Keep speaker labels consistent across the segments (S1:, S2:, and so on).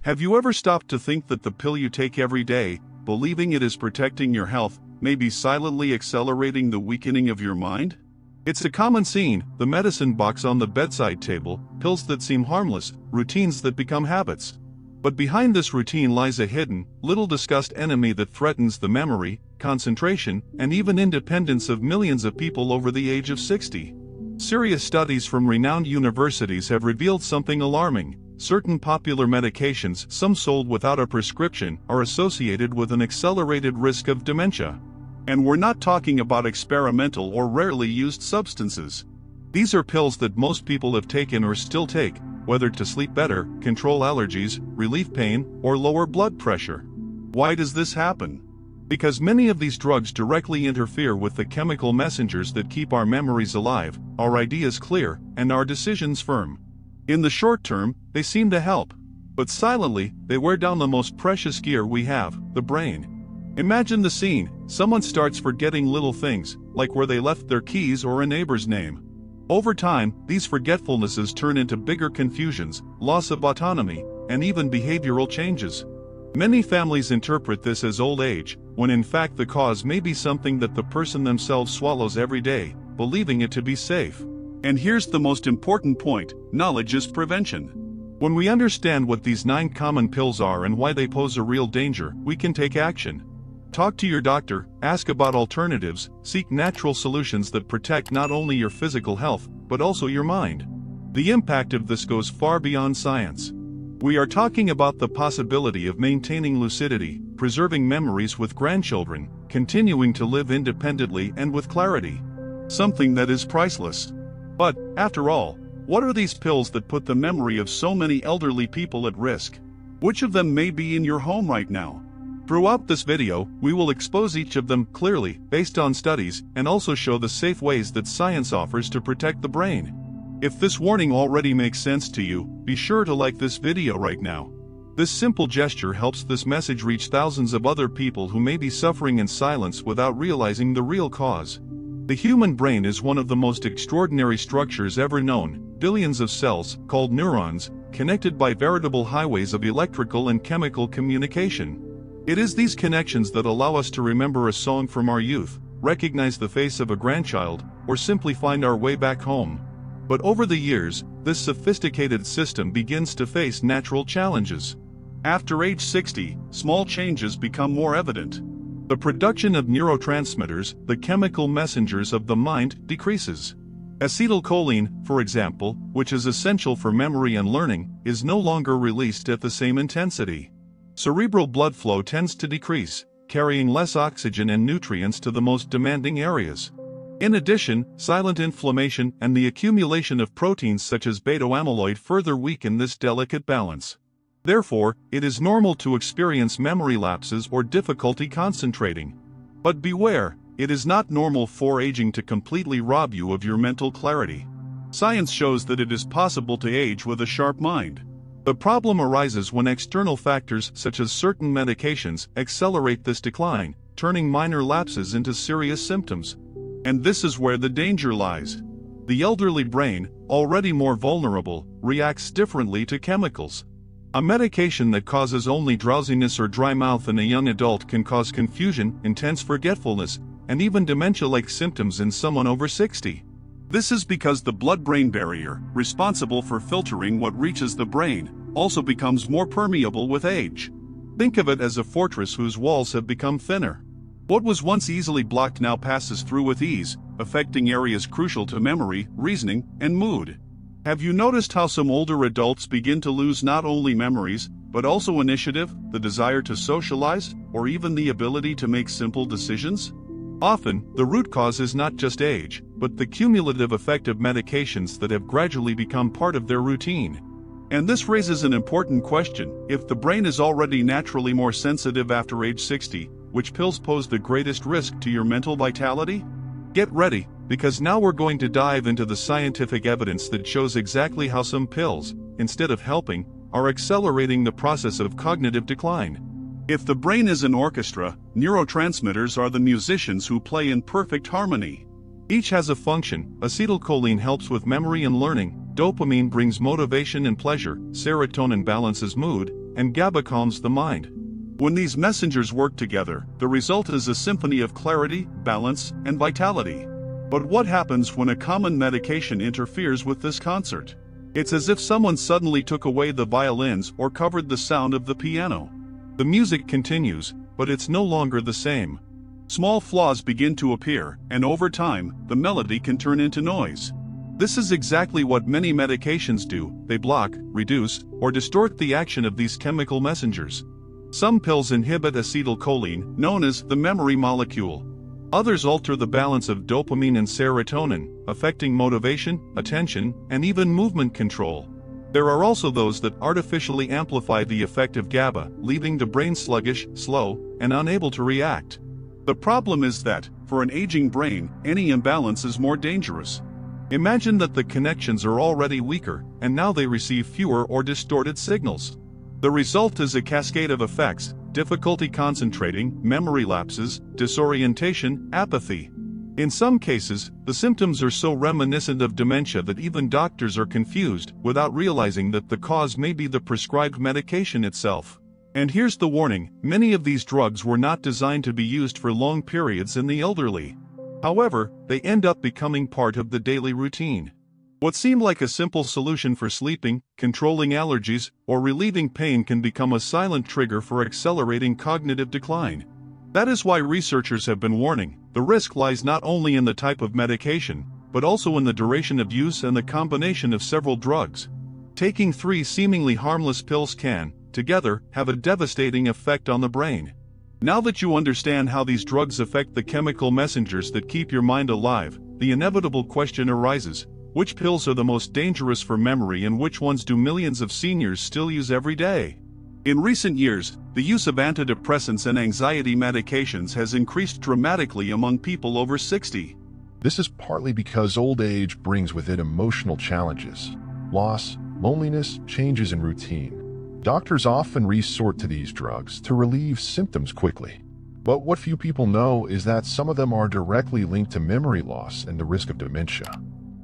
S1: Have you ever stopped to think that the pill you take every day, believing it is protecting your health, may be silently accelerating the weakening of your mind? It's a common scene, the medicine box on the bedside table, pills that seem harmless, routines that become habits. But behind this routine lies a hidden, little discussed enemy that threatens the memory, concentration, and even independence of millions of people over the age of 60. Serious studies from renowned universities have revealed something alarming. Certain popular medications, some sold without a prescription, are associated with an accelerated risk of dementia. And we're not talking about experimental or rarely used substances. These are pills that most people have taken or still take, whether to sleep better, control allergies, relieve pain, or lower blood pressure. Why does this happen? Because many of these drugs directly interfere with the chemical messengers that keep our memories alive, our ideas clear, and our decisions firm. In the short term, they seem to help. But silently, they wear down the most precious gear we have, the brain. Imagine the scene: someone starts forgetting little things, like where they left their keys or a neighbor's name. Over time, these forgetfulnesses turn into bigger confusions, loss of autonomy, and even behavioral changes. Many families interpret this as old age, when in fact the cause may be something that the person themselves swallows every day, believing it to be safe. And here's the most important point: knowledge is prevention. When we understand what these 9 common pills are and why they pose a real danger, we can take action. Talk to your doctor, ask about alternatives, seek natural solutions that protect not only your physical health, but also your mind. The impact of this goes far beyond science. We are talking about the possibility of maintaining lucidity, preserving memories with grandchildren, continuing to live independently and with clarity. Something that is priceless. But, after all, what are these pills that put the memory of so many elderly people at risk? Which of them may be in your home right now? Throughout this video, we will expose each of them clearly, based on studies, and also show the safe ways that science offers to protect the brain. If this warning already makes sense to you, be sure to like this video right now. This simple gesture helps this message reach thousands of other people who may be suffering in silence without realizing the real cause. The human brain is one of the most extraordinary structures ever known: billions of cells, called neurons, connected by veritable highways of electrical and chemical communication. It is these connections that allow us to remember a song from our youth, recognize the face of a grandchild, or simply find our way back home. But over the years, this sophisticated system begins to face natural challenges. After age 60, small changes become more evident. The production of neurotransmitters, the chemical messengers of the mind, decreases. Acetylcholine, for example, which is essential for memory and learning, is no longer released at the same intensity. Cerebral blood flow tends to decrease, carrying less oxygen and nutrients to the most demanding areas. In addition, silent inflammation and the accumulation of proteins such as beta-amyloid further weaken this delicate balance. Therefore, it is normal to experience memory lapses or difficulty concentrating. But beware, it is not normal for aging to completely rob you of your mental clarity. Science shows that it is possible to age with a sharp mind. The problem arises when external factors such as certain medications accelerate this decline, turning minor lapses into serious symptoms. And this is where the danger lies. The elderly brain, already more vulnerable, reacts differently to chemicals. A medication that causes only drowsiness or dry mouth in a young adult can cause confusion, intense forgetfulness, and even dementia-like symptoms in someone over 60. This is because the blood-brain barrier, responsible for filtering what reaches the brain, also becomes more permeable with age. Think of it as a fortress whose walls have become thinner. What was once easily blocked now passes through with ease, affecting areas crucial to memory, reasoning, and mood. Have you noticed how some older adults begin to lose not only memories, but also initiative, the desire to socialize, or even the ability to make simple decisions? Often, the root cause is not just age, but the cumulative effect of medications that have gradually become part of their routine. And this raises an important question: if the brain is already naturally more sensitive after age 60, which pills pose the greatest risk to your mental vitality? Get ready, because now we're going to dive into the scientific evidence that shows exactly how some pills, instead of helping, are accelerating the process of cognitive decline. If the brain is an orchestra, neurotransmitters are the musicians who play in perfect harmony. Each has a function. Acetylcholine helps with memory and learning, dopamine brings motivation and pleasure, serotonin balances mood, and GABA calms the mind. When these messengers work together, the result is a symphony of clarity, balance, and vitality. But what happens when a common medication interferes with this concert? It's as if someone suddenly took away the violins or covered the sound of the piano. The music continues, but it's no longer the same. Small flaws begin to appear, and over time, the melody can turn into noise. This is exactly what many medications do. They block, reduce, or distort the action of these chemical messengers. Some pills inhibit acetylcholine, known as the memory molecule. Others alter the balance of dopamine and serotonin, affecting motivation, attention, and even movement control. There are also those that artificially amplify the effect of GABA, leaving the brain sluggish, slow, and unable to react. The problem is that, for an aging brain, any imbalance is more dangerous. Imagine that the connections are already weaker, and now they receive fewer or distorted signals. The result is a cascade of effects: difficulty concentrating, memory lapses, disorientation, apathy. In some cases, the symptoms are so reminiscent of dementia that even doctors are confused, without realizing that the cause may be the prescribed medication itself. And here's the warning: many of these drugs were not designed to be used for long periods in the elderly. However, they end up becoming part of the daily routine. What seemed like a simple solution for sleeping, controlling allergies, or relieving pain can become a silent trigger for accelerating cognitive decline. That is why researchers have been warning: the risk lies not only in the type of medication, but also in the duration of use and the combination of several drugs. Taking 3 seemingly harmless pills can, together, have a devastating effect on the brain. Now that you understand how these drugs affect the chemical messengers that keep your mind alive, the inevitable question arises: which pills are the most dangerous for memory, and which ones do millions of seniors still use every day? In recent years, the use of antidepressants and anxiety medications has increased dramatically among people over 60.
S2: This is partly because old age brings with it emotional challenges: loss, loneliness, changes in routine. Doctors often resort to these drugs to relieve symptoms quickly. But what few people know is that some of them are directly linked to memory loss and the risk of dementia.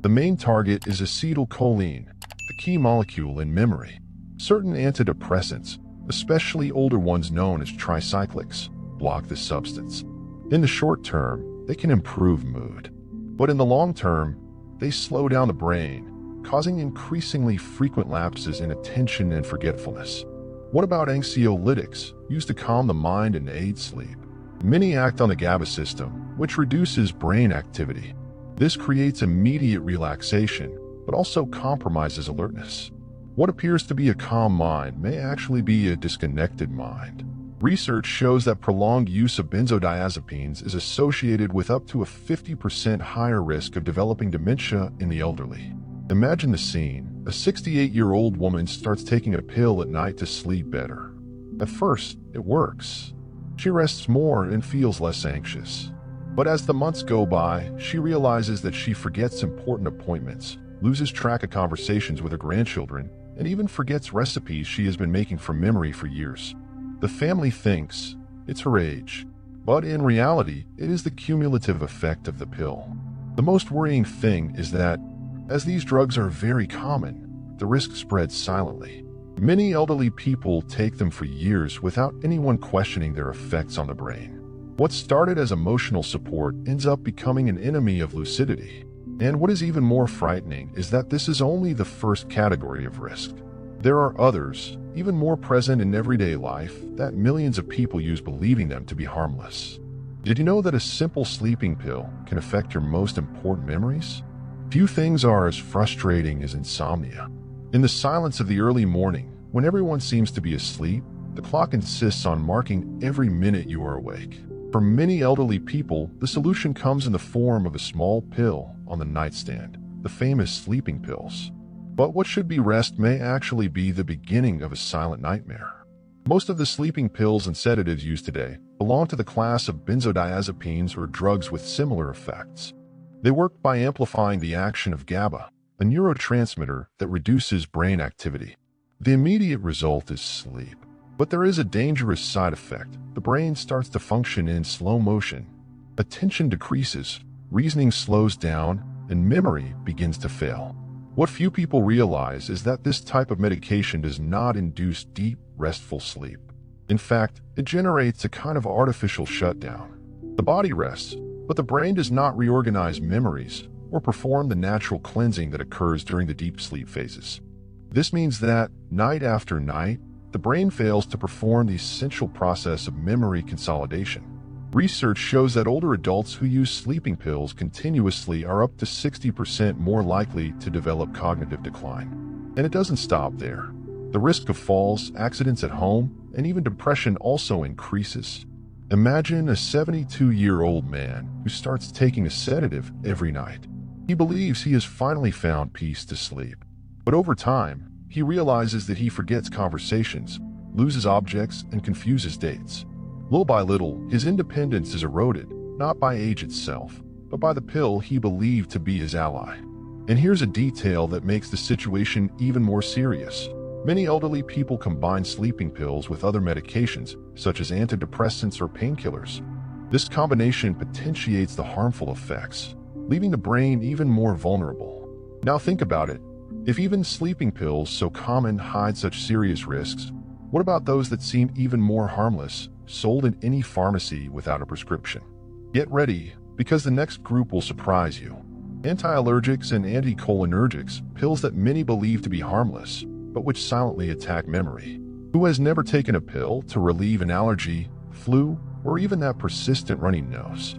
S2: The main target is acetylcholine, the key molecule in memory. Certain antidepressants, especially older ones known as tricyclics, block this substance. In the short term, they can improve mood. But in the long term, they slow down the brain, causing increasingly frequent lapses in attention and forgetfulness. What about anxiolytics, used to calm the mind and aid sleep? Many act on the GABA system, which reduces brain activity. This creates immediate relaxation, but also compromises alertness. What appears to be a calm mind may actually be a disconnected mind. Research shows that prolonged use of benzodiazepines is associated with up to a 50% higher risk of developing dementia in the elderly. Imagine the scene: a 68-year-old woman starts taking a pill at night to sleep better. At first, it works. She rests more and feels less anxious. But as the months go by, she realizes that she forgets important appointments, loses track of conversations with her grandchildren, and even forgets recipes she has been making from memory for years. The family thinks it's her age, but in reality, it is the cumulative effect of the pill. The most worrying thing is that, as these drugs are very common, the risk spreads silently. Many elderly people take them for years without anyone questioning their effects on the brain. What started as emotional support ends up becoming an enemy of lucidity. And what is even more frightening is that this is only the first category of risk. There are others, even more present in everyday life, that millions of people use believing them to be harmless. Did you know that a simple sleeping pill can affect your most important memories? Few things are as frustrating as insomnia. In the silence of the early morning, when everyone seems to be asleep, the clock insists on marking every minute you are awake. For many elderly people, the solution comes in the form of a small pill on the nightstand, the famous sleeping pills. But what should be rest may actually be the beginning of a silent nightmare. Most of the sleeping pills and sedatives used today belong to the class of benzodiazepines or drugs with similar effects. They work by amplifying the action of GABA, a neurotransmitter that reduces brain activity. The immediate result is sleep. But there is a dangerous side effect. The brain starts to function in slow motion. Attention decreases, reasoning slows down, and memory begins to fail. What few people realize is that this type of medication does not induce deep, restful sleep. In fact, it generates a kind of artificial shutdown. The body rests, but the brain does not reorganize memories or perform the natural cleansing that occurs during the deep sleep phases. This means that, night after night, the brain fails to perform the essential process of memory consolidation. Research shows that older adults who use sleeping pills continuously are up to 60% more likely to develop cognitive decline. And it doesn't stop there. The risk of falls, accidents at home, and even depression also increases. Imagine a 72-year-old man who starts taking a sedative every night. He believes he has finally found peace to sleep. But over time, he realizes that he forgets conversations, loses objects, and confuses dates. Little by little, his independence is eroded, not by age itself, but by the pill he believed to be his ally. And here's a detail that makes the situation even more serious. Many elderly people combine sleeping pills with other medications, such as antidepressants or painkillers. This combination potentiates the harmful effects, leaving the brain even more vulnerable. Now think about it. If even sleeping pills, so common, hide such serious risks, what about those that seem even more harmless, sold in any pharmacy without a prescription? Get ready, because the next group will surprise you. Antiallergics and anticholinergics, pills that many believe to be harmless, but which silently attack memory. Who has never taken a pill to relieve an allergy, flu, or even that persistent runny nose?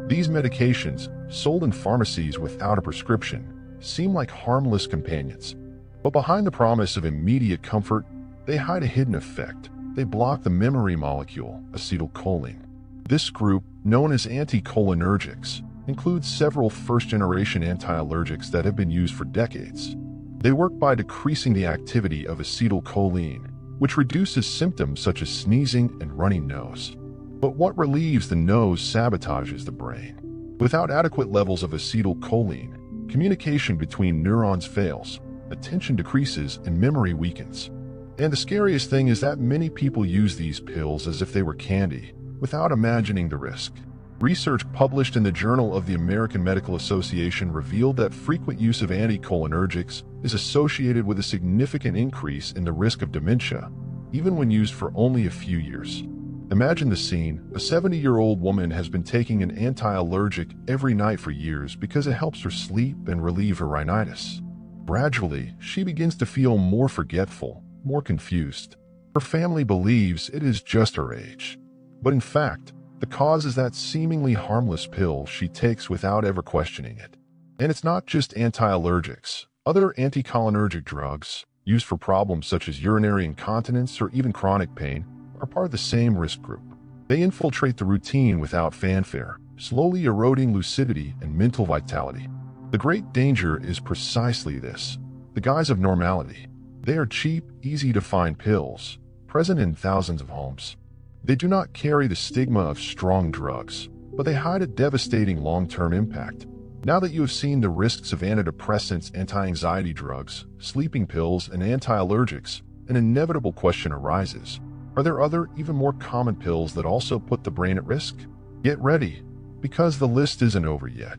S2: These medications, sold in pharmacies without a prescription, seem like harmless companions. But behind the promise of immediate comfort, they hide a hidden effect. They block the memory molecule, acetylcholine. This group, known as anticholinergics, includes several first-generation antiallergics that have been used for decades. They work by decreasing the activity of acetylcholine, which reduces symptoms such as sneezing and runny nose. But what relieves the nose sabotages the brain. Without adequate levels of acetylcholine, communication between neurons fails, attention decreases, and memory weakens. And the scariest thing is that many people use these pills as if they were candy, without imagining the risk. Research published in the Journal of the American Medical Association revealed that frequent use of anticholinergics is associated with a significant increase in the risk of dementia, even when used for only a few years. Imagine the scene. A 70-year-old woman has been taking an anti-allergic every night for years because it helps her sleep and relieve her rhinitis. Gradually, she begins to feel more forgetful, more confused. Her family believes it is just her age. But in fact, the cause is that seemingly harmless pill she takes without ever questioning it. And it's not just anti-allergics. Other anticholinergic drugs, used for problems such as urinary incontinence or even chronic pain, are part of the same risk group. They infiltrate the routine without fanfare, slowly eroding lucidity and mental vitality. The great danger is precisely this: the guise of normality. They are cheap, easy-to-find pills, present in thousands of homes. They do not carry the stigma of strong drugs, but they hide a devastating long-term impact. Now that you have seen the risks of antidepressants, anti-anxiety drugs, sleeping pills, and anti-allergics, an inevitable question arises. Are there other, even more common pills that also put the brain at risk? Get ready, because the list isn't over yet.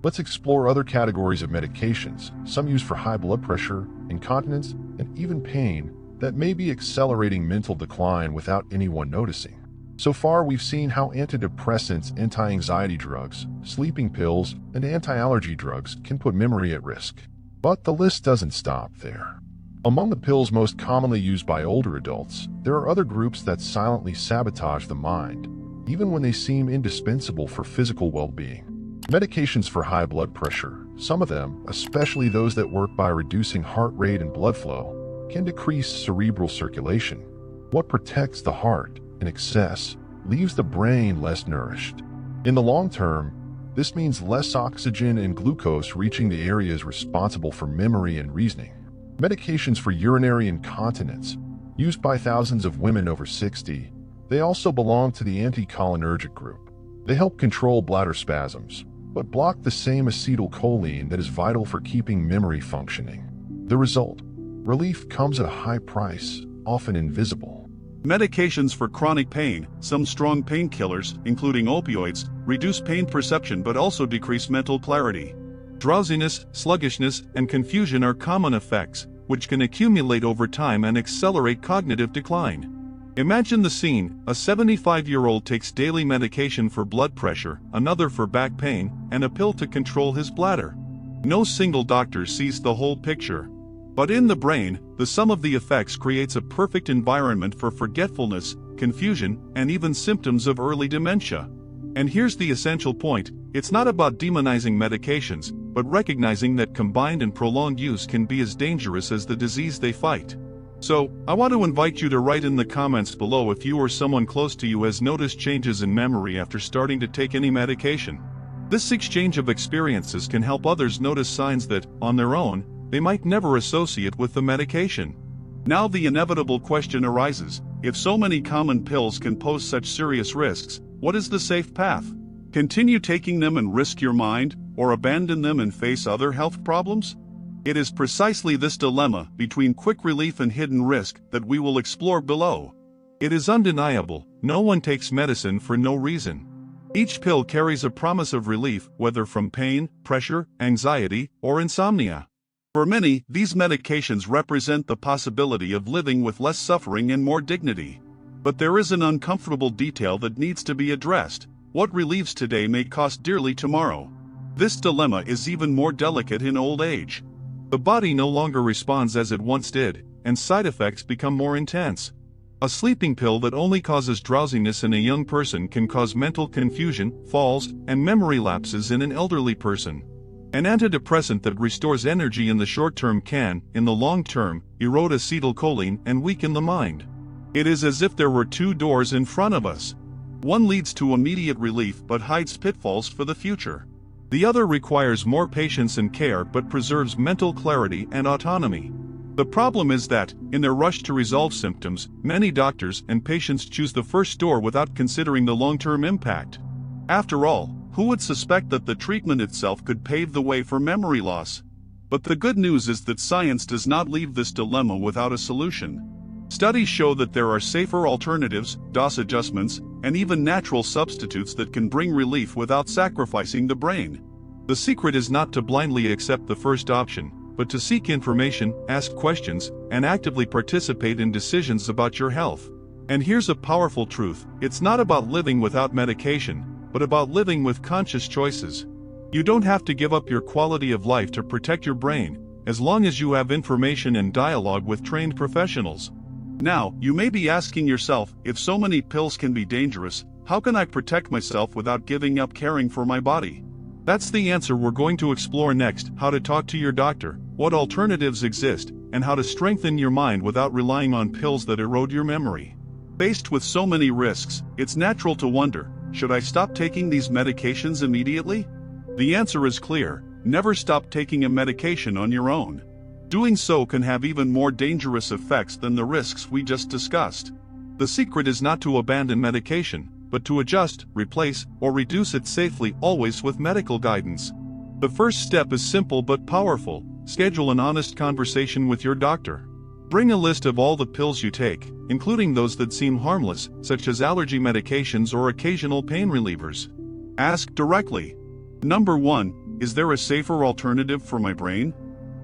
S2: Let's explore other categories of medications, some used for high blood pressure, incontinence, and even pain, that may be accelerating mental decline without anyone noticing. So far, we've seen how antidepressants, anti-anxiety drugs, sleeping pills, and anti-allergy drugs can put memory at risk. But the list doesn't stop there. Among the pills most commonly used by older adults, there are other groups that silently sabotage the mind, even when they seem indispensable for physical well-being. Medications for high blood pressure, some of them, especially those that work by reducing heart rate and blood flow, can decrease cerebral circulation. What protects the heart in excess leaves the brain less nourished. In the long term, this means less oxygen and glucose reaching the areas responsible for memory and reasoning. Medications for urinary incontinence, used by thousands of women over 60, they also belong to the anticholinergic group. They help control bladder spasms, but block the same acetylcholine that is vital for keeping memory functioning. The result: relief comes at a high price, often invisible.
S1: Medications for chronic pain, some strong painkillers, including opioids, reduce pain perception but also decrease mental clarity. Drowsiness, sluggishness, and confusion are common effects, which can accumulate over time and accelerate cognitive decline. Imagine the scene: a 75-year-old takes daily medication for blood pressure, another for back pain, and a pill to control his bladder. No single doctor sees the whole picture. But in the brain, the sum of the effects creates a perfect environment for forgetfulness, confusion, and even symptoms of early dementia. And here's the essential point: it's not about demonizing medications, but recognizing that combined and prolonged use can be as dangerous as the disease they fight. So, I want to invite you to write in the comments below if you or someone close to you has noticed changes in memory after starting to take any medication. This exchange of experiences can help others notice signs that, on their own, they might never associate with the medication. Now the inevitable question arises: if so many common pills can pose such serious risks, what is the safe path? Continue taking them and risk your mind, or abandon them and face other health problems? It is precisely this dilemma between quick relief and hidden risk that we will explore below. It is undeniable, no one takes medicine for no reason. Each pill carries a promise of relief, whether from pain, pressure, anxiety, or insomnia. For many, these medications represent the possibility of living with less suffering and more dignity. But there is an uncomfortable detail that needs to be addressed: what relieves today may cost dearly tomorrow. This dilemma is even more delicate in old age. The body no longer responds as it once did, and side effects become more intense. A sleeping pill that only causes drowsiness in a young person can cause mental confusion, falls, and memory lapses in an elderly person. An antidepressant that restores energy in the short term can, in the long term, erode acetylcholine and weaken the mind. It is as if there were two doors in front of us. One leads to immediate relief but hides pitfalls for the future. The other requires more patience and care but preserves mental clarity and autonomy. The problem is that, in their rush to resolve symptoms, many doctors and patients choose the first door without considering the long-term impact. After all, who would suspect that the treatment itself could pave the way for memory loss? But the good news is that science does not leave this dilemma without a solution. Studies show that there are safer alternatives, dose adjustments, and even natural substitutes that can bring relief without sacrificing the brain. The secret is not to blindly accept the first option, but to seek information, ask questions, and actively participate in decisions about your health. And here's a powerful truth: it's not about living without medication, but about living with conscious choices. You don't have to give up your quality of life to protect your brain, as long as you have information and dialogue with trained professionals. Now, you may be asking yourself, if so many pills can be dangerous, how can I protect myself without giving up caring for my body? That's the answer we're going to explore next: how to talk to your doctor, what alternatives exist, and how to strengthen your mind without relying on pills that erode your memory. Faced with so many risks, it's natural to wonder, should I stop taking these medications immediately? The answer is clear: never stop taking a medication on your own. Doing so can have even more dangerous effects than the risks we just discussed. The secret is not to abandon medication, but to adjust, replace, or reduce it safely, always with medical guidance. The first step is simple but powerful: schedule an honest conversation with your doctor. Bring a list of all the pills you take, including those that seem harmless, such as allergy medications or occasional pain relievers. Ask directly. Number 1, is there a safer alternative for my brain?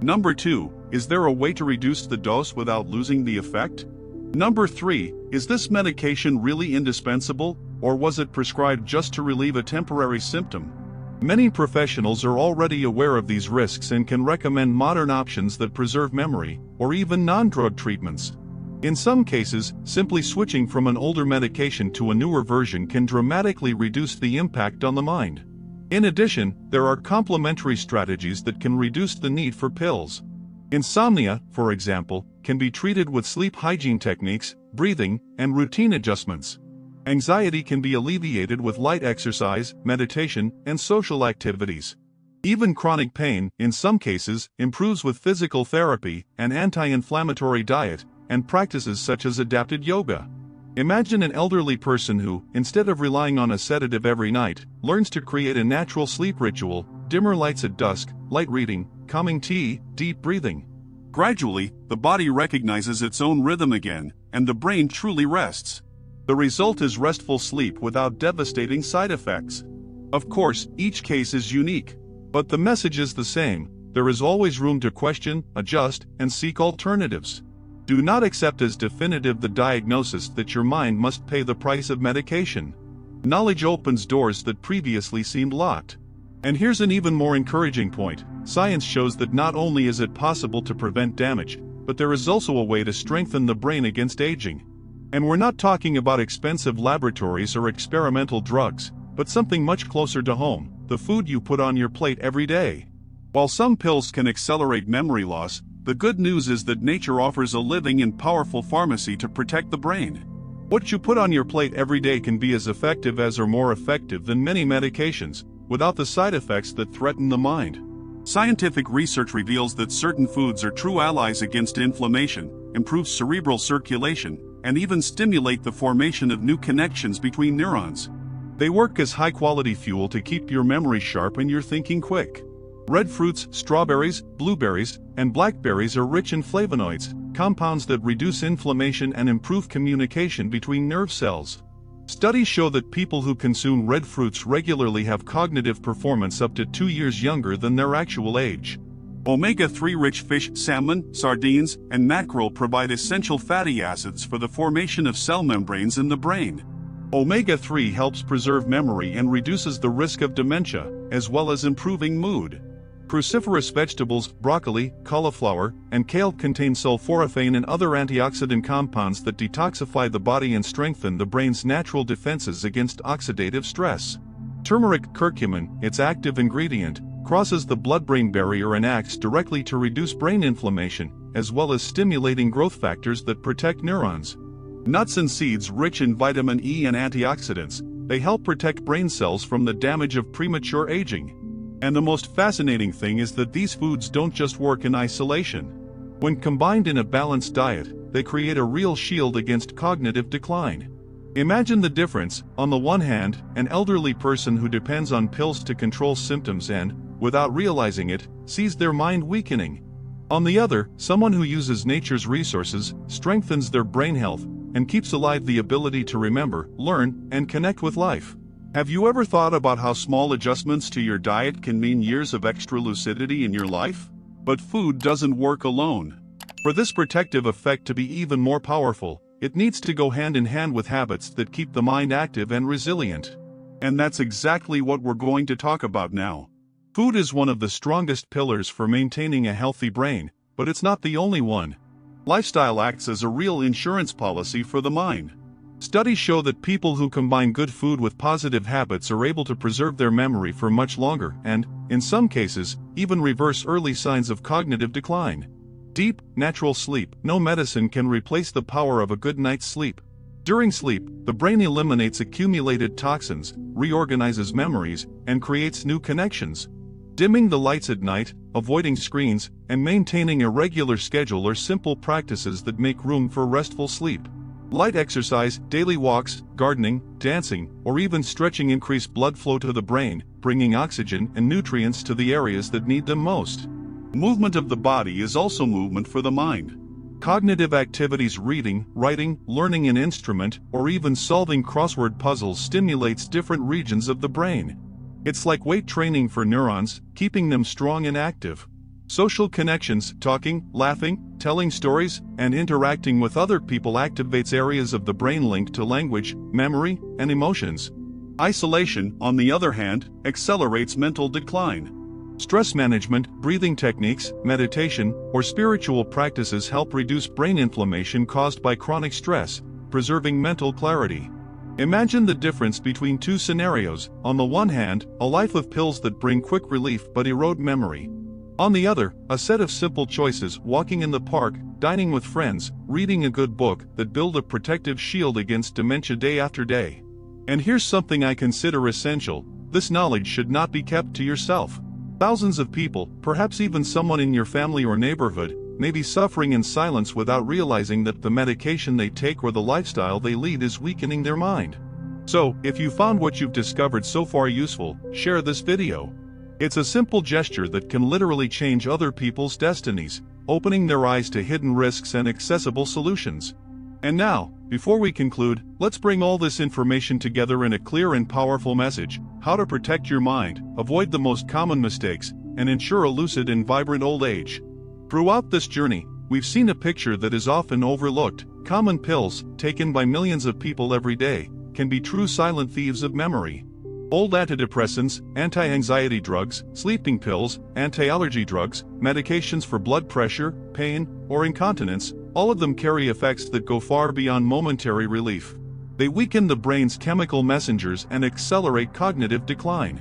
S1: Number 2, is there a way to reduce the dose without losing the effect? Number 3, is this medication really indispensable, or was it prescribed just to relieve a temporary symptom? Many professionals are already aware of these risks and can recommend modern options that preserve memory, or even non-drug treatments. In some cases, simply switching from an older medication to a newer version can dramatically reduce the impact on the mind. In addition, there are complementary strategies that can reduce the need for pills. Insomnia, for example, can be treated with sleep hygiene techniques, breathing, and routine adjustments. Anxiety can be alleviated with light exercise, meditation, and social activities. Even chronic pain, in some cases, improves with physical therapy, an anti-inflammatory diet, and practices such as adapted yoga. Imagine an elderly person who, instead of relying on a sedative every night, learns to create a natural sleep ritual: dimmer lights at dusk, light reading, calming tea, deep breathing. Gradually, the body recognizes its own rhythm again, and the brain truly rests. The result is restful sleep without devastating side effects. Of course, each case is unique. But the message is the same: there is always room to question, adjust, and seek alternatives. Do not accept as definitive the diagnosis that your mind must pay the price of medication. Knowledge opens doors that previously seemed locked. And here's an even more encouraging point: science shows that not only is it possible to prevent damage, but there is also a way to strengthen the brain against aging. And we're not talking about expensive laboratories or experimental drugs, but something much closer to home: the food you put on your plate every day. While some pills can accelerate memory loss, the good news is that nature offers a living and powerful pharmacy to protect the brain. What you put on your plate every day can be as effective as or more effective than many medications, without the side effects that threaten the mind. Scientific research reveals that certain foods are true allies against inflammation, improve cerebral circulation, and even stimulate the formation of new connections between neurons. They work as high-quality fuel to keep your memory sharp and your thinking quick. Red fruits, strawberries, blueberries, and blackberries are rich in flavonoids, compounds that reduce inflammation and improve communication between nerve cells. Studies show that people who consume red fruits regularly have cognitive performance up to 2 years younger than their actual age. Omega-3 rich fish, salmon, sardines, and mackerel provide essential fatty acids for the formation of cell membranes in the brain. Omega-3 helps preserve memory and reduces the risk of dementia, as well as improving mood. Cruciferous vegetables, broccoli, cauliflower, and kale contain sulforaphane and other antioxidant compounds that detoxify the body and strengthen the brain's natural defenses against oxidative stress. Turmeric, curcumin, its active ingredient, crosses the blood-brain barrier and acts directly to reduce brain inflammation, as well as stimulating growth factors that protect neurons. Nuts and seeds rich in vitamin E and antioxidants, they help protect brain cells from the damage of premature aging. And the most fascinating thing is that these foods don't just work in isolation. When combined in a balanced diet, they create a real shield against cognitive decline. Imagine the difference: on the one hand, an elderly person who depends on pills to control symptoms and, without realizing it, sees their mind weakening. On the other, someone who uses nature's resources, strengthens their brain health, and keeps alive the ability to remember, learn, and connect with life. Have you ever thought about how small adjustments to your diet can mean years of extra lucidity in your life? But food doesn't work alone. For this protective effect to be even more powerful, it needs to go hand in hand with habits that keep the mind active and resilient. And that's exactly what we're going to talk about now. Food is one of the strongest pillars for maintaining a healthy brain, but it's not the only one. Lifestyle acts as a real insurance policy for the mind. Studies show that people who combine good food with positive habits are able to preserve their memory for much longer and, in some cases, even reverse early signs of cognitive decline. Deep, natural sleep. No medicine can replace the power of a good night's sleep. During sleep, the brain eliminates accumulated toxins, reorganizes memories, and creates new connections. Dimming the lights at night, avoiding screens, and maintaining a regular schedule are simple practices that make room for restful sleep. Light exercise, daily walks, gardening, dancing, or even stretching increase blood flow to the brain, bringing oxygen and nutrients to the areas that need them most. Movement of the body is also movement for the mind. Cognitive activities, reading, writing, learning an instrument, or even solving crossword puzzles stimulates different regions of the brain. It's like weight training for neurons, keeping them strong and active. Social connections, talking, laughing, telling stories, and interacting with other people activates areas of the brain linked to language, memory, and emotions. Isolation, on the other hand, accelerates mental decline. Stress management, breathing techniques, meditation, or spiritual practices help reduce brain inflammation caused by chronic stress, preserving mental clarity. Imagine the difference between two scenarios: on the one hand, a life of pills that bring quick relief but erode memory. On the other, a set of simple choices: walking in the park, dining with friends, reading a good book, that build a protective shield against dementia day after day. And here's something I consider essential: this knowledge should not be kept to yourself. Thousands of people, perhaps even someone in your family or neighborhood, may be suffering in silence without realizing that the medication they take or the lifestyle they lead is weakening their mind. So, if you found what you've discovered so far useful, share this video. It's a simple gesture that can literally change other people's destinies, opening their eyes to hidden risks and accessible solutions. And now, before we conclude, let's bring all this information together in a clear and powerful message: how to protect your mind, avoid the most common mistakes, and ensure a lucid and vibrant old age. Throughout this journey, we've seen a picture that is often overlooked. Common pills, taken by millions of people every day, can be true silent thieves of memory. Old antidepressants, anti-anxiety drugs, sleeping pills, anti-allergy drugs, medications for blood pressure, pain, or incontinence, all of them carry effects that go far beyond momentary relief. They weaken the brain's chemical messengers and accelerate cognitive decline.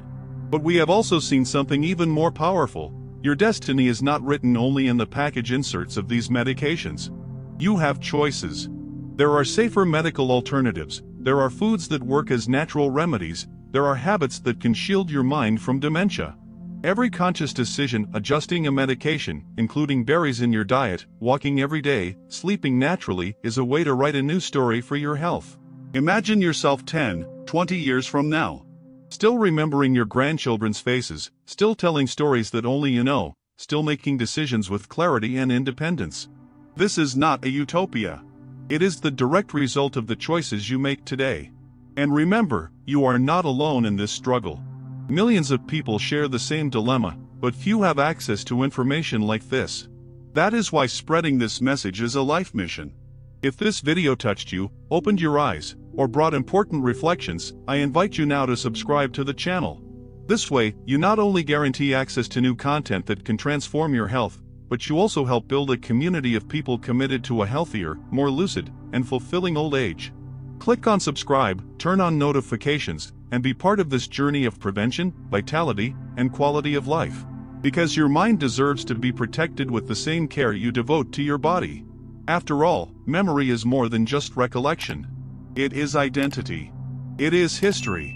S1: But we have also seen something even more powerful. Your destiny is not written only in the package inserts of these medications. You have choices. There are safer medical alternatives. There are foods that work as natural remedies. There are habits that can shield your mind from dementia. Every conscious decision, adjusting a medication, including berries in your diet, walking every day, sleeping naturally, is a way to write a new story for your health. Imagine yourself 10, 20 years from now. Still remembering your grandchildren's faces, still telling stories that only you know, still making decisions with clarity and independence. This is not a utopia. It is the direct result of the choices you make today. And remember, you are not alone in this struggle. Millions of people share the same dilemma, but few have access to information like this. That is why spreading this message is a life mission. If this video touched you, opened your eyes, or brought important reflections, I invite you now to subscribe to the channel. This way, you not only guarantee access to new content that can transform your health, but you also help build a community of people committed to a healthier, more lucid, and fulfilling old age. Click on subscribe, turn on notifications, and be part of this journey of prevention, vitality, and quality of life. Because your mind deserves to be protected with the same care you devote to your body. After all, memory is more than just recollection. It is identity. It is history.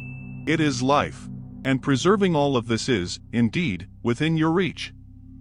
S1: It is life. And preserving all of this is, indeed, within your reach.